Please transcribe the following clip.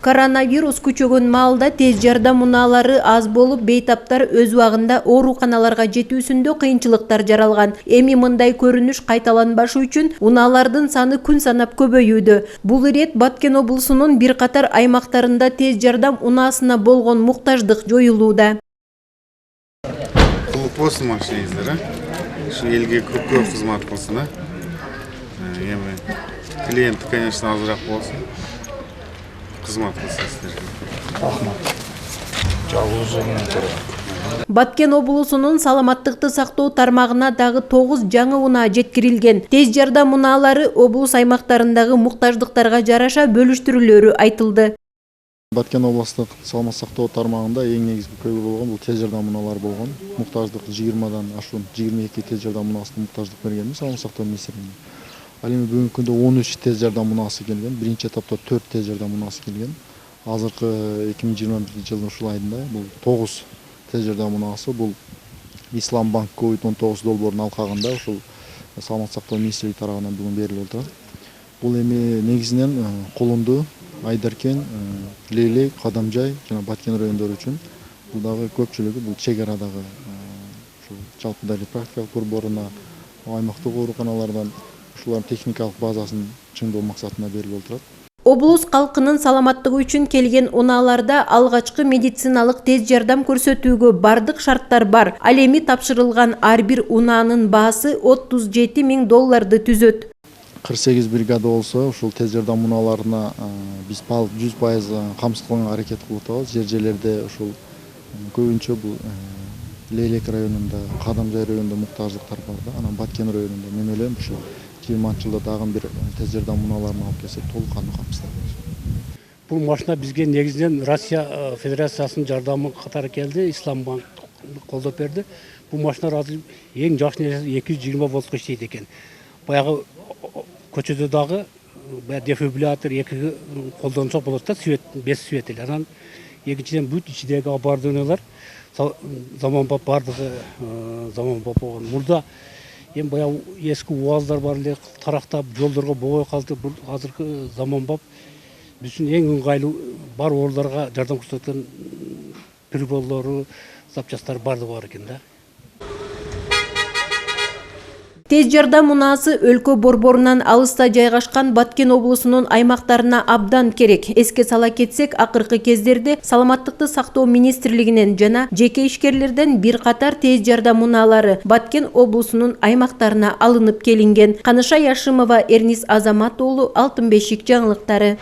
Коронавирус күчөгөн маалда тез жардам унаалары аз болуп, бейтаптар өз убагында ооруканаларга жетүүсүндө кыйынчылыктар жаралган. Эми мындай көрүнүш кайталанбашы үчүн унаалардын саны күн санап көбөйүүдө. Бул ирет Баткен облусунун бир катар аймактарында тез жардам унаасына болгон муктаждык жоюлууда. Болсын машинаңыздар, шу элге көп кызмат кылсын. Эми клиент, конечно, азыраак болсун. Кызмат кылсаңыздар. Баткен облусунун саламаттыкты сактоо тармагына дагы 9 жаңы унаа жеткирилген. Тез жардам унаалары облус аймактарындагы муктаждыктарга жараша бөлүштүрүлөрү айтылды. Баткен областык саламат сактоо тармагында эң негизги көйгөй болгон бул тез жардам унаалары болгон. Муктаждык 20дан ашуун 22 тез жардам унаасына муктаждык бергенбиз саламат сактоо министрлигине. Ал эми бүгүнкү күндө 13 тез жардам унаасы келген. Биринчи этапта 4 тез жардам унаасы келген. Азыркы 2021 жылдын ушул айында бул 9 тез жардам унаасы бул Ислам банк COVID-19 долбоорунун алкагында ушул саламат сактоо министрлиги тарабынан бүгүн берилип отурат. Бул эми негизинен Колунду, Айдаркен, Лейлек, Кадамжай жана Баткен райондору үчүн бул дагы көпчүлүгү бул чек арадагы жалпы практикалык борборуна, аймактык ооруканалардан ушулардын техникалык базасын чыңдоо максатында берилип отурат. Облус калкынын саламаттыгы үчүн келген унааларда алгачкы медициналык тез жардам көрсөтүүгө бардык шарттар бар. Ал эми тапшырылган ар бир унаанын баасы $37 000 түзөт. 48 бригада болсо ушул тез жардам унааларына биз 100% камсыз кылганга аракет кылып атабыз. Жерлерде ушул көбүнчө бул Лейлек районунда, Кадамжай районунда муктаждыктар бар да. Анан Баткен районунда мен ойлойм ушул 20 жылда дагы бир тез жардам унааларын алып келсек толук кандуу камсыздайбыз. Бул машина бизге негизинен Россия Федерациясынын жардамы катары келди. Ислам банк колдоп берди. Бул машиналар азыр эң жакшы нерсеси 220 волтко иштейт экен. Баягы көчөдө дагы дефибриллятор 2 колдонсок болот да, свет, без светил. Анан экинчиден бүт ичидеги оборудованиялар заманбап бардыгы заманбап болгон. Мурда эми баягы эски УАЗдар бар эле, тарактап жолдорго бобой калды. Бул азыркы заманбап биз үчүн эң ыңгайлуу бар ооруларга жардам көрсөткөн приборлору, запчасттары бардыгы бар экен да. Тез жардам унаасы өлкө борборунан алыста жайгашкан Баткен облусунун аймактарына абдан керек. Эске сала кетсек, акыркы кездерде саламаттыкты сактоо министрлигинен жана жеке ишкерлерден бир катар тез жардам унаалары Баткен облусунун аймактарына алынып келинген. Каныша Яшымова, Эрнис Азамат уулу, Алтын бешик жаңылыктары.